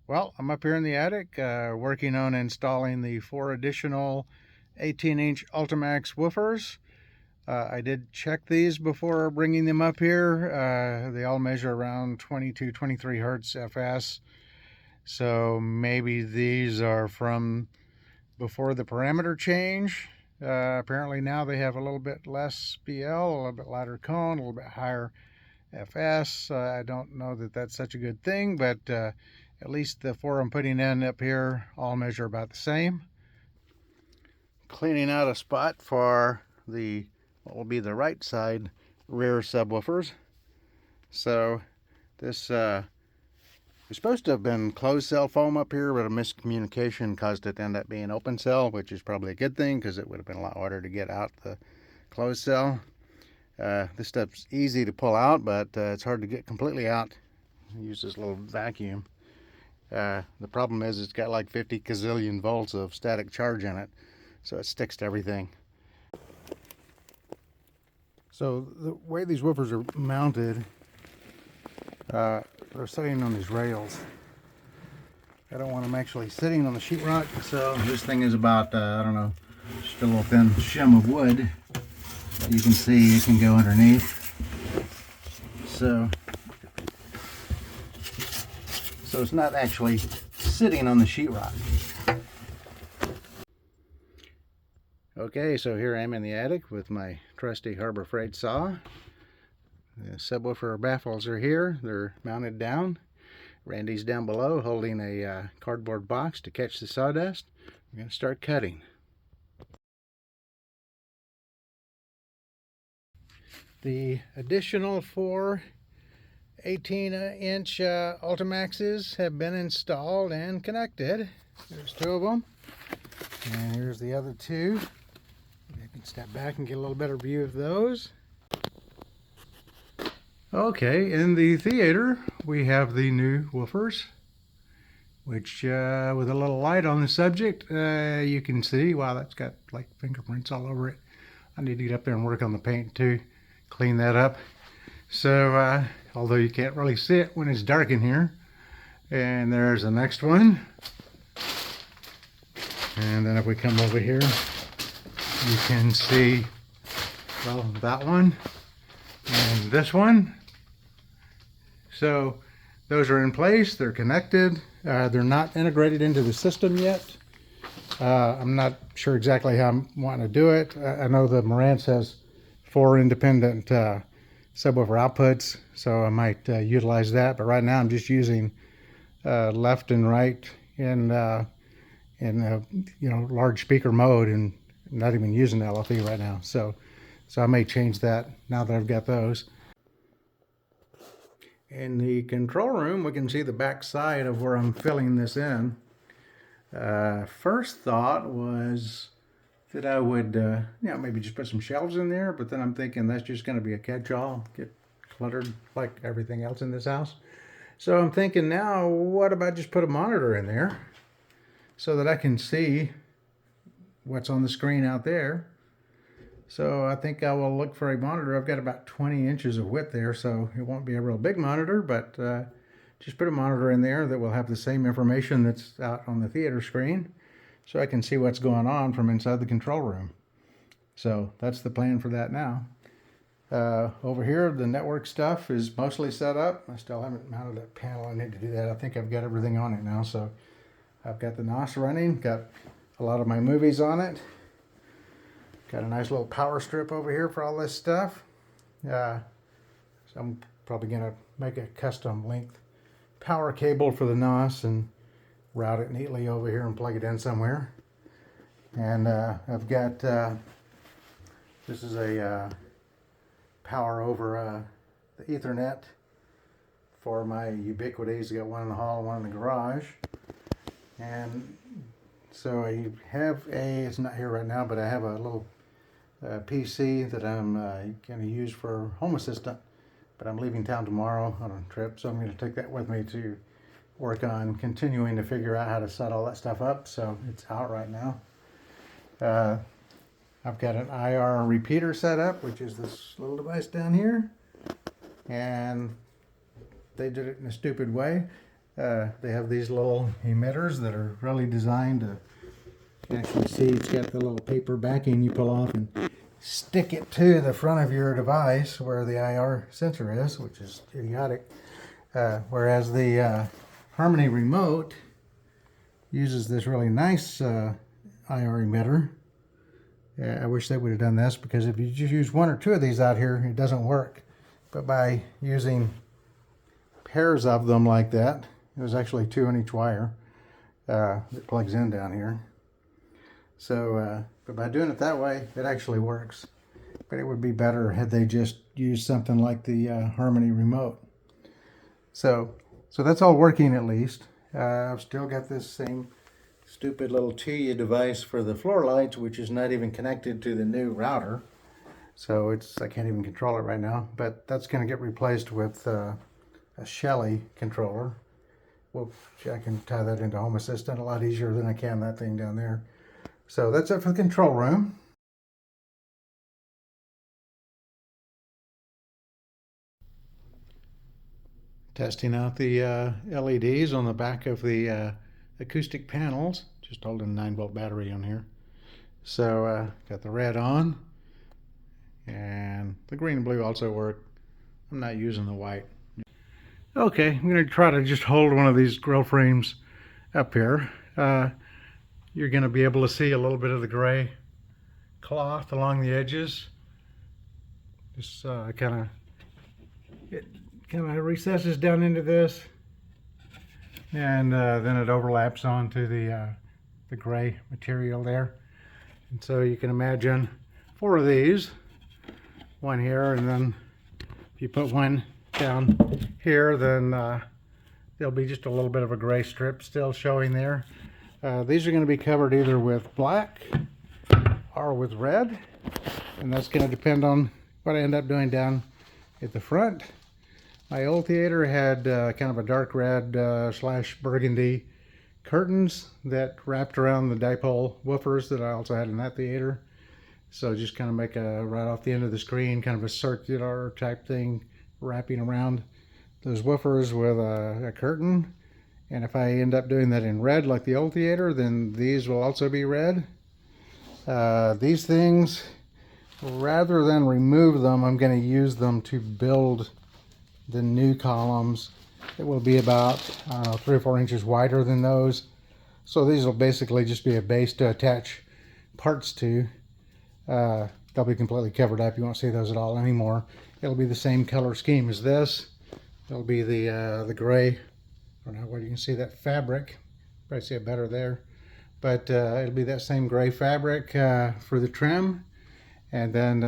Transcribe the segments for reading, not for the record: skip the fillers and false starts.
Well, I'm up here in the attic working on installing the 4 additional 18-inch Ultimax woofers. I did check these before bringing them up here. They all measure around 22, 23 hertz FS. So maybe these are from before the parameter change. Apparently now they have a little bit less BL, a little bit lighter cone, a little bit higher FS. I don't know that that's such a good thing, but at least the four I'm putting in up here all measure about the same. Cleaning out a spot for the what will be the right side rear subwoofers. So this was supposed to have been closed cell foam up here, but a miscommunication caused it to end up being open cell, which is probably a good thing because it would have been a lot harder to get out the closed cell. This stuff's easy to pull out, but it's hard to get completely out. I use this little vacuum. The problem is it's got like 50 gazillion volts of static charge in it, so it sticks to everything. So the way these woofers are mounted, they're sitting on these rails. I don't want them actually sitting on the sheetrock, so this thing is about, I don't know, just a little thin shim of wood. You can see it can go underneath. So it's not actually sitting on the sheetrock. Okay, so here I am in the attic with my trusty Harbor Freight saw. The subwoofer baffles are here. They're mounted down. Randy's down below holding a cardboard box to catch the sawdust. We're going to start cutting. The additional four 18-inch Ultimaxes have been installed and connected. There's two of them. And here's the other two. I can step back and get a little better view of those. Okay, in the theater we have the new woofers, which with a little light on the subject, you can see, wow, that's got like fingerprints all over it. I need to get up there and work on the paint too, clean that up. So, although you can't really see it when it's dark in here. And there's the next one. And then if we come over here, you can see, well, that one and this one. So those are in place, they're connected. They're not integrated into the system yet. I'm not sure exactly how I'm wanting to do it. I know the Marantz has 4 independent subwoofer outputs, so I might utilize that. But right now I'm just using left and right in large speaker mode, and not even using LFE right now. So I may change that now that I've got those. In the control room, we can see the back side of where I'm filling this in. First thought was that I would, maybe just put some shelves in there, but then I'm thinking that's just going to be a catch-all, get cluttered like everything else in this house. So I'm thinking now, what about just put a monitor in there so that I can see what's on the screen out there. So I think I will look for a monitor. I've got about 20 inches of width there, so it won't be a real big monitor, but just put a monitor in there that will have the same information that's out on the theater screen, so I can see what's going on from inside the control room. So that's the plan for that now. Over here, the network stuff is mostly set up. I still haven't mounted that panel. I need to do that. I think I've got everything on it now. So I've got the NOS running, got a lot of my movies on it. Got a nice little power strip over here for all this stuff. So I'm probably going to make a custom length power cable for the NOS and route it neatly over here and plug it in somewhere. And I've got, this is a power over the Ethernet for my Ubiquities. I got one in the hall, one in the garage. And so I have it's not here right now, but I have a little PC that I'm going to use for Home Assistant. But I'm leaving town tomorrow on a trip, so I'm going to take that with me to work on continuing to figure out how to set all that stuff up. So it's out right now. I've got an IR repeater set up, which is this little device down here. And they did it in a stupid way. They have these little emitters that are really designed to actually see. It's got the little paper backing you pull off and stick it to the front of your device where the IR sensor is, which is idiotic. Whereas the Harmony remote uses this really nice IR emitter. I wish they would have done this, because if you just use one or two of these out here, it doesn't work. But by using pairs of them like that, there's actually two on each wire that plugs in down here. So, but by doing it that way, it actually works. But it would be better had they just used something like the Harmony remote. So that's all working at least. I've still got this same stupid little Tuya device for the floor lights, which is not even connected to the new router. So I can't even control it right now. But that's going to get replaced with a Shelly controller. Well, I can tie that into Home Assistant a lot easier than I can that thing down there. So that's it for the control room. Testing out the LEDs on the back of the acoustic panels. Just holding a 9-volt battery on here. So got the red on, and the green and blue also work. I'm not using the white. Okay, I'm going to try to just hold one of these grill frames up here. You're going to be able to see a little bit of the gray cloth along the edges. Just kind of recesses down into this, and then it overlaps onto the gray material there. And so you can imagine 4 of these, one here, and then if you put one down here, then there'll be just a little bit of a gray strip still showing there. These are going to be covered either with black or with red, and that's going to depend on what I end up doing down at the front. My old theater had kind of a dark red slash burgundy curtains that wrapped around the dipole woofers that I also had in that theater. So just kind of make a right off the end of the screen, kind of a circular type thing wrapping around those woofers with a curtain. And if I end up doing that in red like the old theater, then these will also be red. These things, rather than remove them, I'm going to use them to build the new columns. It will be about 3 or 4 inches wider than those. So these will basically just be a base to attach parts to. They'll be completely covered up. You won't see those at all anymore. It'll be the same color scheme as this. It'll be the gray. I don't know where you can see that fabric. Probably see it better there. But it'll be that same gray fabric for the trim. And then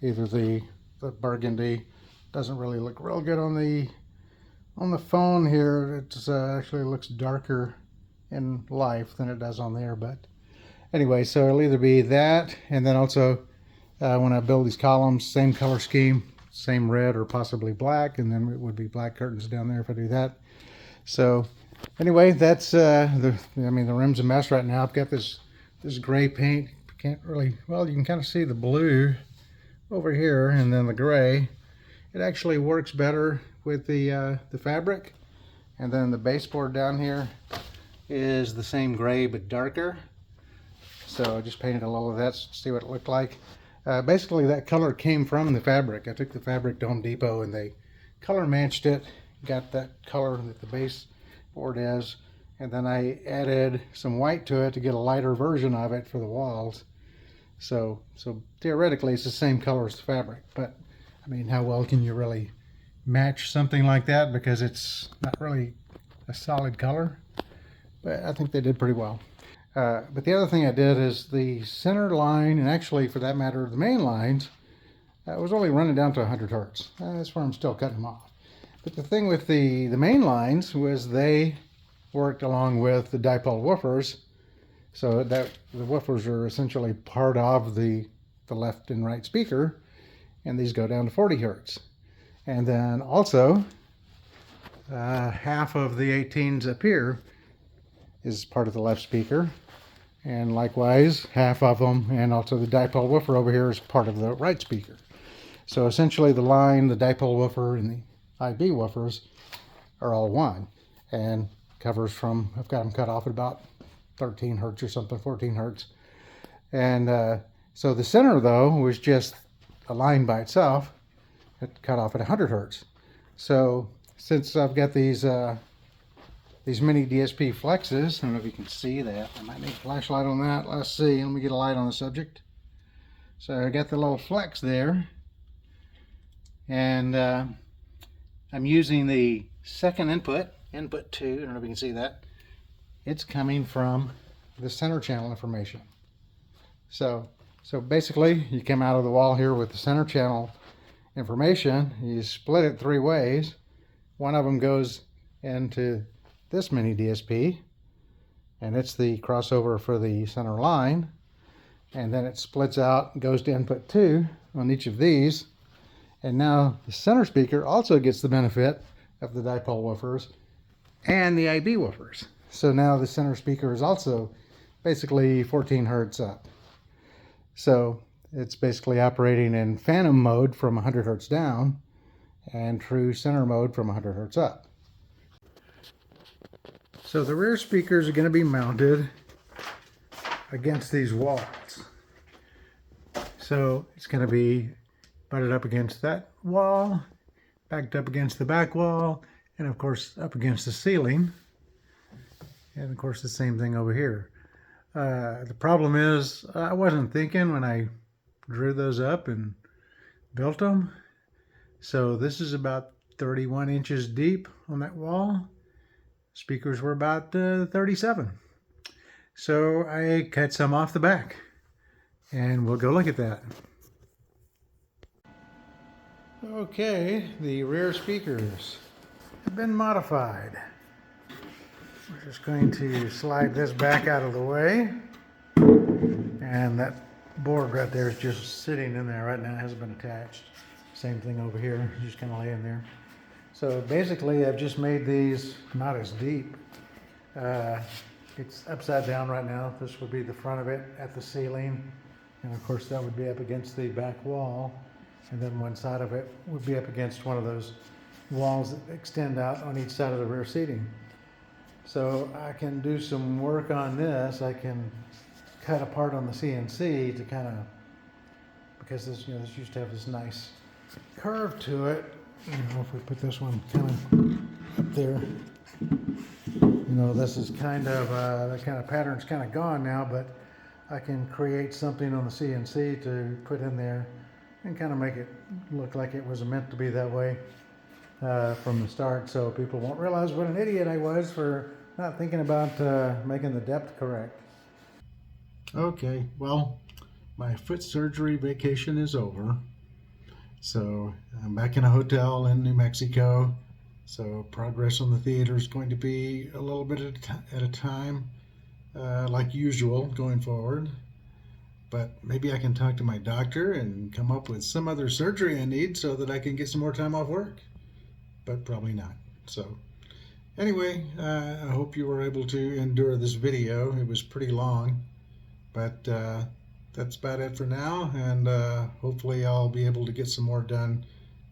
either the burgundy. Doesn't really look real good on the phone here. It actually looks darker in life than it does on there. But anyway, so it'll either be that, and then also when I build these columns, same color scheme, same red or possibly black, and then it would be black curtains down there if I do that. So anyway, that's the rim's a mess right now. I've got this gray paint. Can't really, well, you can kind of see the blue over here, and then the gray. It actually works better with the fabric. And then the baseboard down here is the same gray but darker. So I just painted a little of that to see what it looked like. Basically that color came from the fabric. I took the fabric to Home Depot and they color matched it, got that color that the baseboard is, and then I added some white to it to get a lighter version of it for the walls. So theoretically it's the same color as the fabric, but I mean, how well can you really match something like that, because it's not really a solid color? But I think they did pretty well. But the other thing I did is the center line, and actually for that matter the main lines, was only running down to 100 hertz. That's where I'm still cutting them off. But the thing with the main lines was they worked along with the dipole woofers, so that the woofers are essentially part of the left and right speaker. And these go down to 40 hertz. And then also half of the 18s up here is part of the left speaker, and likewise half of them, and also the dipole woofer over here is part of the right speaker. So essentially the line, the dipole woofer, and the IB woofers are all one. and covers from, I've got them cut off at about 13 hertz or something, 14 hertz. And so the center though was just a line by itself. It cut off at 100 hertz. So since I've got these mini DSP flexes, I don't know if you can see that. I might need a flashlight on that. Let's see. Let me get a light on the subject. So I got the little flex there, and I'm using the second input 2. I don't know if you can see that. It's coming from the center channel information. So basically, you come out of the wall here with the center channel information. You split it 3 ways. One of them goes into this mini DSP, and it's the crossover for the center line, and then it splits out and goes to input 2 on each of these. And now the center speaker also gets the benefit of the dipole woofers and the IB woofers. So now the center speaker is also basically 14 hertz up. So it's basically operating in phantom mode from 100 hertz down and true center mode from 100 hertz up. So the rear speakers are going to be mounted against these walls. So it's going to be butted up against that wall, backed up against the back wall, and of course up against the ceiling. And of course the same thing over here. The problem is I wasn't thinking when I drew those up and built them. So this is about 31 inches deep on that wall. Speakers were about 37. So I cut some off the back, and we'll go look at that. Okay, the rear speakers have been modified. We're just going to slide this back out of the way, and that board right there is just sitting in there right now. It hasn't been attached. Same thing over here, just kind of laying there. So basically I've just made these not as deep. It's upside down right now. This would be the front of it at the ceiling, and of course that would be up against the back wall, and then one side of it would be up against one of those walls that extend out on each side of the rear seating. So I can do some work on this. I can cut apart on the CNC to kind of, because this, this used to have this nice curve to it. If we put this one kind of up there, this is kind of that kind of pattern's kind of gone now, but I can create something on the CNC to put in there and kind of make it look like it was meant to be that way from the start, so people won't realize what an idiot I was for not thinking about making the depth correct. Okay, well, my foot surgery vacation is over. So I'm back in a hotel in New Mexico. So progress on the theater is going to be a little bit at a time, like usual going forward. But maybe I can talk to my doctor and come up with some other surgery I need so that I can get some more time off work. But probably not. So anyway, I hope you were able to endure this video. It was pretty long, but that's about it for now, and hopefully I'll be able to get some more done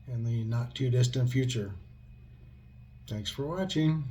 in the not too distant future. Thanks for watching.